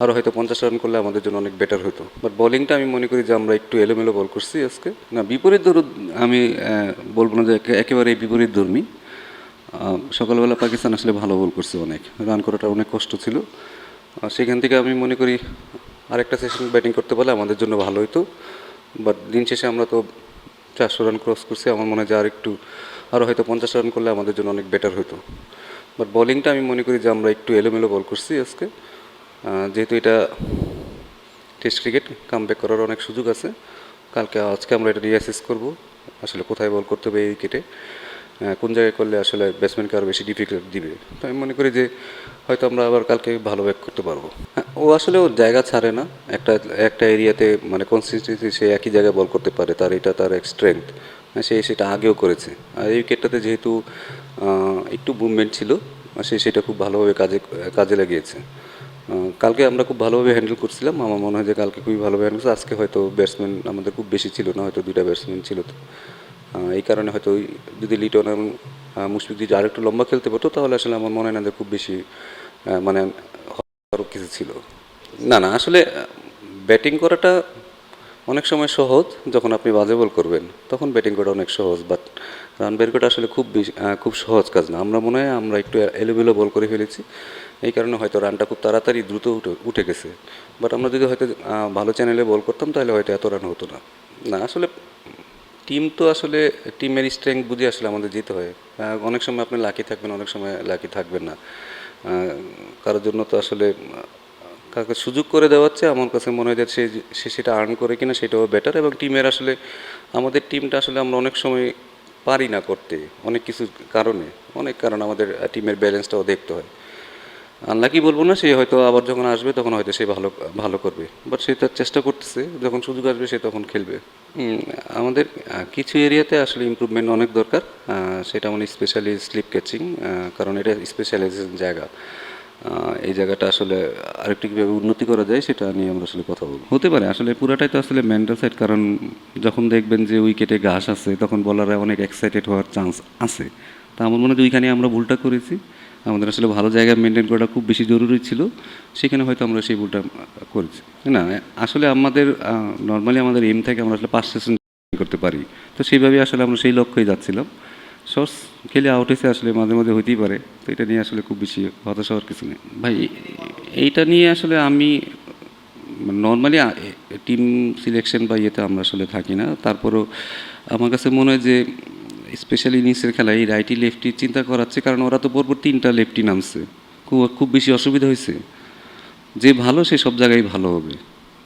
আরও হয়তো 50 রান করলে আমাদের জন্য অনেক বেটার হতো। বাট বোলিংটা আমি মনে করি যে আমরা একটু এলোমেলো বল করছি আজকে। না, বিপরীত ধরুন আমি বলবো না যে একেবারে বিপরীত ধর্মী। সকালবেলা পাকিস্তান আসলে ভালো বল করছে, অনেক রান করাটা অনেক কষ্ট ছিল। সেখান থেকে আমি মনে করি আরেকটা সেশন ব্যাটিং করতে পারলে আমাদের জন্য ভালো হতো। বাট দিন শেষে আমরা তো 400 রান ক্রস করছি। আমার মনে হয় যে আরও হয়তো 50 রান করলে আমাদের জন্য অনেক বেটার হতো। বাট বোলিংটা আমি মনে করি যে আমরা একটু এলোমেলো বল করছি আজকে। যেহেতু এটা টেস্ট ক্রিকেট, কামব্যাক করার অনেক সুযোগ আছে। আজকে আমরা এটা নিয়ে অ্যাসেস করবো আসলে কোথায় বল করতে হবে এই উইকেটে, কোন জায়গায় করলে আসলে ব্যাটসম্যানকে আরও বেশি ডিফিকাল্ট দিবে। তো আমি মনে করি যে হয়তো আমরা আবার কালকে ভালো ব্যাক করতে পারবো। হ্যাঁ, ও আসলে ওর জায়গা ছাড়ে না। একটা একটা এরিয়াতে মানে কনসিস্টেন্সি সে একই জায়গায় বল করতে পারে, তার এক স্ট্রেংথ। সে সেটা আগেও করেছে। আর এই উইকেটটাতে যেহেতু একটু মুভমেন্ট ছিল, সে সেটা খুব ভালোভাবে কাজে লাগিয়েছে। কালকে আমরা খুব ভালোভাবে হ্যান্ডেল করছিলাম। আমার মনে হয় যে কালকে খুবই ভালোভাবে হ্যান্ডেল করছে। আজকে হয়তো ব্যাটসম্যান আমাদের খুব বেশি ছিল না, হয়তো 2টা ব্যাটসম্যান ছিল। তো এই কারণে হয়তো যদি লিটন এবং মুশফিক যদি আরেকটু লম্বা খেলতে পারতো তাহলে আসলে আমার মনে হয় না যে খুব বেশি মানে আরও কিছু ছিল। না না, আসলে ব্যাটিং করাটা অনেক সময় সহজ। যখন আপনি বাজে বল করবেন তখন ব্যাটিং করা অনেক সহজ, বাট রান বের করা আসলে খুব সহজ কাজ না। আমরা মনে হয় আমরা একটু এলোমেলো বল করে ফেলেছি, এই কারণে হয়তো রানটা খুব তাড়াতাড়ি দ্রুত উঠে গেছে। বাট আমরা যদি হয়তো ভালো চ্যানেলে বল করতাম তাহলে হয়তো এত রান হতো না। না আসলে টিম তো আসলে টিমের স্ট্রেংথ বুঝে আসলে আমাদের যেতে হয়। অনেক সময় আপনি লাকি থাকবেন, অনেক সময় লাকি থাকবেন না। কারোর জন্য তো আসলে কাউকে সুযোগ করে দেওয়া হচ্ছে, আমার কাছে মনে হয় যে সে সেটা আর্ন করে কিনা সেটাও বেটার। এবং টিমের আসলে আমাদের টিমটা আসলে আমরা অনেক সময় পারি না করতে, অনেক কিছু কারণে। অনেক কারণ আমাদের টিমের ব্যালেন্সটাও দেখতে হয়। আনলাকি বলবো না, সে হয়তো আবার যখন আসবে তখন হয়তো সে ভালো ভালো করবে। বাট সে তার চেষ্টা করতেছে, যখন সুযোগ আসবে সে তখন খেলবে। আমাদের কিছু এরিয়াতে আসলে ইমপ্রুভমেন্ট অনেক দরকার। সেটা মানে স্পেশালি স্লিপ ক্যাচিং, কারণ এটা স্পেশালাইজেশন জায়গা। এই জায়গাটা আসলে আরেকটু কীভাবে উন্নতি করা যায় সেটা নিয়ে আমরা আসলে কথা বলবো। হতে পারে আসলে পুরাটাই তো আসলে মেন্টাল সাইড। কারণ যখন দেখবেন যে উইকেটে ঘাস আছে তখন বলাররা অনেক এক্সাইটেড হওয়ার চান্স আছে। তা আমার মনে হয় যে ওইখানে আমরা ভুলটা করেছি। আমাদের আসলে ভালো জায়গায় মেনটেন করাটা খুব বেশি জরুরি ছিল, সেখানে হয়তো আমরা সেই ভুলটা করেছি। না আসলে আমাদের নর্মালি আমাদের এম থেকে আমরা আসলে 5 সেশন করতে পারি। তো সেইভাবে আসলে আমরা সেই লক্ষ্যেই যাচ্ছিলাম। শর্টস খেলে আউট হয়েছে আসলে মাঝে মাঝে হইতেই পারে। তো এটা নিয়ে আসলে খুব বেশি হতাশ হওয়ার কিছু নেই ভাই। এইটা নিয়ে আসলে আমি নর্মালি টিম সিলেকশন বা ইয়েতে আমরা আসলে থাকি না। তারপরেও আমার কাছে মনে হয় যে স্পেশালি ইনিংসের খেলা এই রাইটি লেফটি চিন্তা করাচ্ছে, কারণ ওরা তো পরপর 3টা লেফটি নামছে। খুব খুব বেশি অসুবিধা হয়েছে। যে ভালো সে সব জায়গায় ভালো হবে,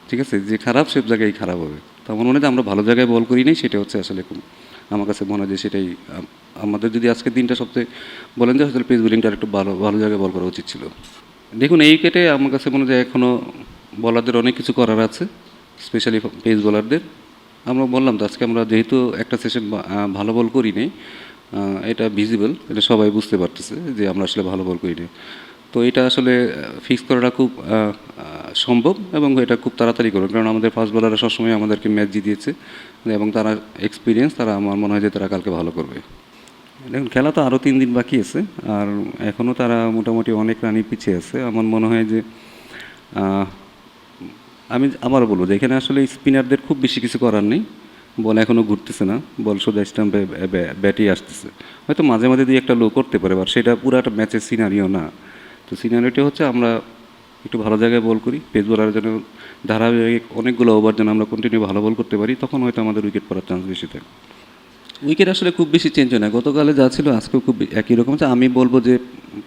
ঠিক আছে, যে খারাপ সব জায়গায় খারাপ হবে। তো আমার মনে হয় আমরা ভালো জায়গায় বল করি নাই, সেটা হচ্ছে আসলে আমার কাছে মনে হয় যে সেটাই আমাদের যদি আজকে দিনটা সবচেয়ে বলেন যে আসলে পেস বোলিংটা একটু ভালো ভালো জায়গায় বল করা উচিত ছিল। দেখুন এই উইকেটে আমার কাছে মনে হয় এখনও বলারদের অনেক কিছু করার আছে, স্পেশালি পেস বোলারদের। আমরা বললাম তো আজকে আমরা যেহেতু একটা সেশন ভালো বল করি নাই, এটা ভিজিবল, এটা সবাই বুঝতে পারতেছে যে আমরা আসলে ভালো বল করি নাই। তো এটা আসলে ফিক্স করাটা খুব সম্ভব এবং এটা খুব তাড়াতাড়ি করবে, কারণ আমাদের ফাস্ট বোলাররা সবসময় আমাদেরকে ম্যাচ জিতিয়েছে এবং তারা এক্সপিরিয়েন্স, তারা আমার মনে হয় যে তারা কালকে ভালো করবে। দেখুন খেলা তো আরও 3 দিন বাকি আছে, আর এখনও তারা মোটামুটি অনেক রানই পিছিয়ে আছে। আমার মনে হয় যে আমি আবারও বলবো যে এখানে আসলে স্পিনারদের খুব বেশি কিছু করার নেই। বল এখনও ঘুরতেছে না, বল সোজা স্টাম্পে ব্যাটই আসতেছে। হয়তো মাঝে মাঝে দিয়ে একটা লো করতে পারে, বা সেটা পুরাটা ম্যাচের সিনারিও না। তো সিনারিওটি হচ্ছে আমরা একটু ভালো জায়গায় বল করি, পেস বোলারের জন্য ধারাবাহিক অনেকগুলো ওভার যেন আমরা কন্টিনিউ ভালো বল করতে পারি, তখন হয়তো আমাদের উইকেট পড়ার চান্স বেশি থাকে। উইকেট আসলে খুব বেশি চেঞ্জ হয় না, গতকালে যা ছিল আজকেও খুব একই রকম আছে। আমি বলবো যে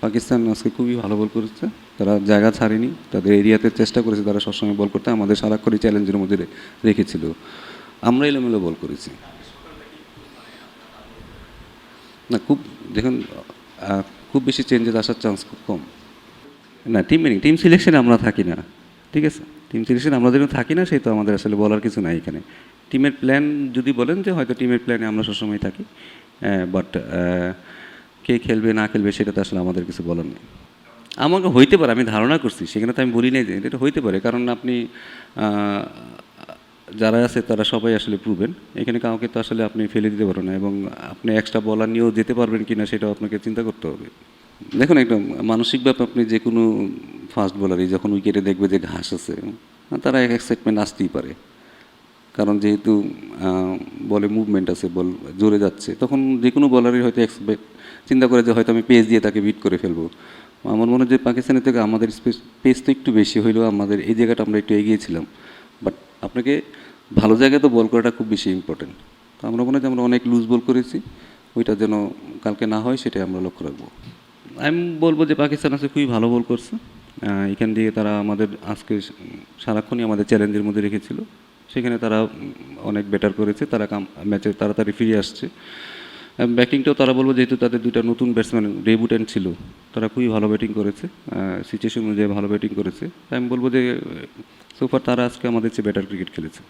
পাকিস্তান আজকে খুবই ভালো বল করেছে, তারা জায়গা ছাড়েনি, তাদের এরিয়াতে চেষ্টা করেছে তারা সবসময় বল করতে, আমাদের সারাক্ষণই চ্যালেঞ্জের মধ্যে রেখেছিল। আমরা এলোমেলো বল করেছি। না খুব দেখুন খুব বেশি চেঞ্জেস আসার চান্স খুব কম। না টিম সিলেকশনে আমরা থাকি না, ঠিক আছে। টিম সিলেকশন আমরা যেন থাকি না, সেই তো আমাদের আসলে বলার কিছু নাই এখানে। টিমের প্ল্যান যদি বলেন যে হয়তো টিমের প্ল্যানে আমরা সবসময় থাকি, বাট কে খেলবে না খেলবে সেটা তো আসলে আমাদের কিছু বলার নেই। আমাকে হইতে পারে, আমি ধারণা করছি, সেখানে তো আমি বলি নাই যে এটা হইতে পারে, কারণ আপনি যারা আছে তারা সবাই আসলে প্রুভেন। এখানে কাউকে তো আসলে আপনি ফেলে দিতে পারেন না, এবং আপনি এক্সট্রা বলার নিয়েও যেতে পারবেন কি না সেটাও আপনাকে চিন্তা করতে হবে। দেখুন একটা মানসিকভাবে আপনি যে কোনো ফাস্ট বোলারই যখন উইকেটে দেখবে যে ঘাস আছে, তারা এক এক্সাইটমেন্ট আসতেই পারে। কারণ যেহেতু বলে মুভমেন্ট আছে, বল জোরে যাচ্ছে, তখন যে কোনো বলারই হয়তো এক্সপেক্ট চিন্তা করে যে হয়তো আমি পেস দিয়ে তাকে বিট করে ফেলবো। আমার মনে হয় যে পাকিস্তানের থেকে আমাদের পেস তো একটু বেশি হইলেও আমাদের এই জায়গাটা আমরা একটু এগিয়েছিলাম। বাট আপনাকে ভালো জায়গায় তো বল করাটা খুব বেশি ইম্পর্টেন্ট। তো আমরা মনে হয় যে আমরা অনেক লুজ বল করেছি, ওইটা যেন কালকে না হয় সেটাই আমরা লক্ষ্য রাখবো। আমি বলবো যে পাকিস্তান আজকে খুবই ভালো বল করছে। এখান দিয়ে তারা আমাদের আজকে সারাক্ষণই আমাদের চ্যালেঞ্জের মধ্যে রেখেছিল। সেখানে তারা অনেক বেটার করেছে, তারা ম্যাচে তাড়াতাড়ি ফিরে আসছে। ব্যাটিংটাও তারা বলবো যেহেতু তাদের দুইটা নতুন ব্যাটসম্যান ডেবিউট্যান্ট ছিল, তারা খুবই ভালো ব্যাটিং করেছে, সিচুয়েশন অনুযায়ী ভালো ব্যাটিং করেছে। আমি বলবো যে সোফার তারা আজকে আমাদের চেয়ে বেটার ক্রিকেট খেলেছে।